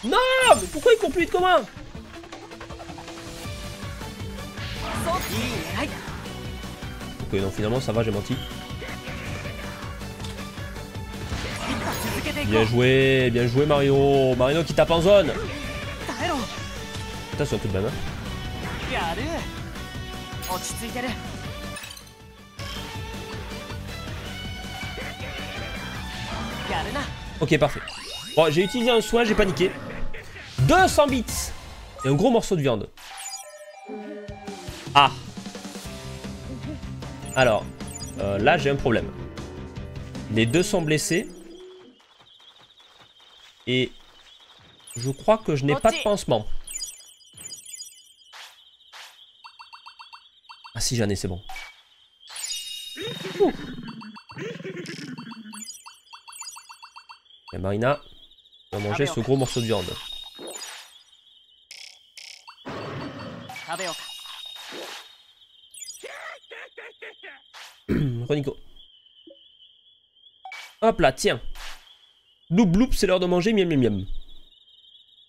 Non, mais pourquoi ils courent plus vite que moi? Ok, non, finalement ça va, j'ai menti. Bien joué Mario. Mario qui tape en zone. Attention tout de même. Hein. Ok, parfait. Bon, j'ai utilisé un soin, j'ai paniqué. 200 bits et un gros morceau de viande. Ah. Alors, là j'ai un problème. Les deux sont blessés. Et je crois que je n'ai pas de pansement. Ah si, j'en ai, c'est bon. Et Marina va manger ce gros morceau de viande. Renico. Hop là, tiens. Bloup bloup, c'est l'heure de manger, miam miam miam.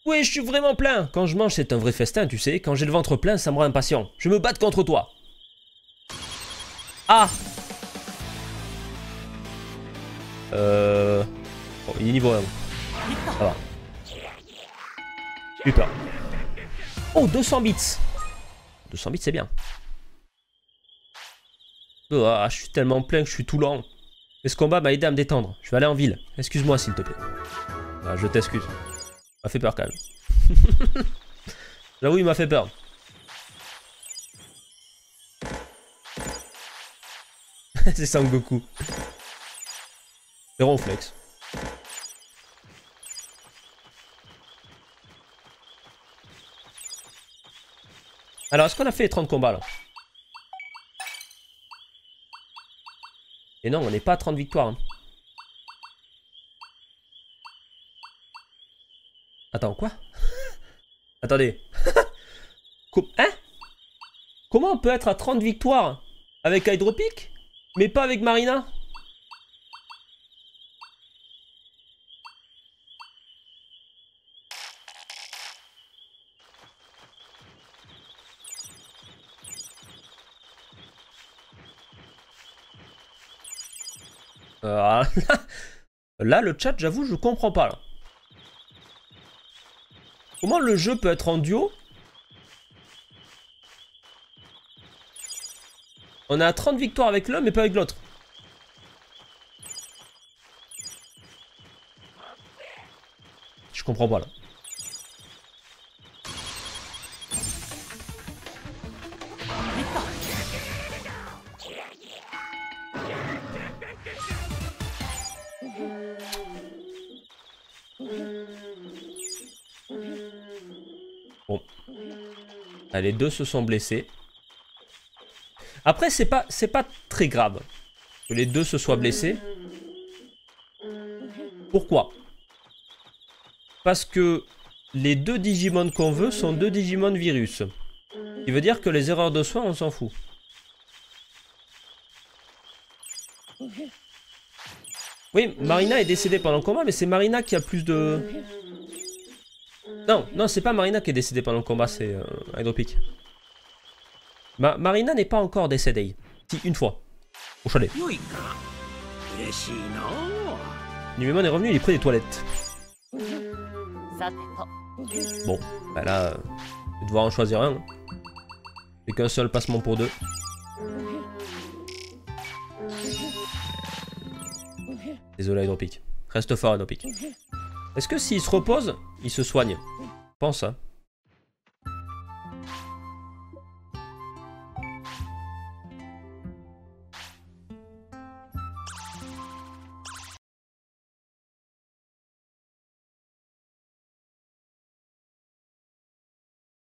Oui, je suis vraiment plein. Quand je mange, c'est un vrai festin, tu sais. Quand j'ai le ventre plein, ça me rend impatient. Je me batte contre toi. Ah. Bon, il est niveau 1. Ça va. J'ai eu peur. Oh, 200 bits. 200 bits, c'est bien. Oh, je suis tellement plein que je suis tout lent. Mais ce combat m'a aidé à me détendre. Je vais aller en ville. Excuse-moi, s'il te plaît. Ah, je t'excuse. Il m'a fait peur, quand même. J'avoue, il m'a fait peur. C'est Sangoku. C'est Ronflex. Alors, est-ce qu'on a fait les 30 combats, là? Et non, on n'est pas à 30 victoires. Hein. Attends, quoi? Attendez. Hein? Comment on peut être à 30 victoires avec Hydropic, mais pas avec Marina? Là, le chat, j'avoue, je comprends pas. Là. Comment le jeu peut être en duo? On a 30 victoires avec l'un, mais pas avec l'autre. Je comprends pas, là. Bon. Ah, les deux se sont blessés. Après, c'est pas très grave que les deux se soient blessés. Pourquoi? Parce que les deux Digimon qu'on veut sont deux Digimon virus. Ce qui veut dire que les erreurs de soins, on s'en fout. Oui, Marina est décédée pendant le combat, mais c'est Marina qui a plus de... Non, non, c'est pas Marina qui est décédée pendant le combat, c'est Hydropic. Marina n'est pas encore décédée. Si, une fois. Au chalet. Numemon est revenu, il est près des toilettes. Bon, bah là, je vais devoir en choisir un. C'est qu'un seul passement pour deux. Désolé Hydropic. Reste fort Hydropic. Est-ce que s'il se repose, il se soigne? Je pense, hein.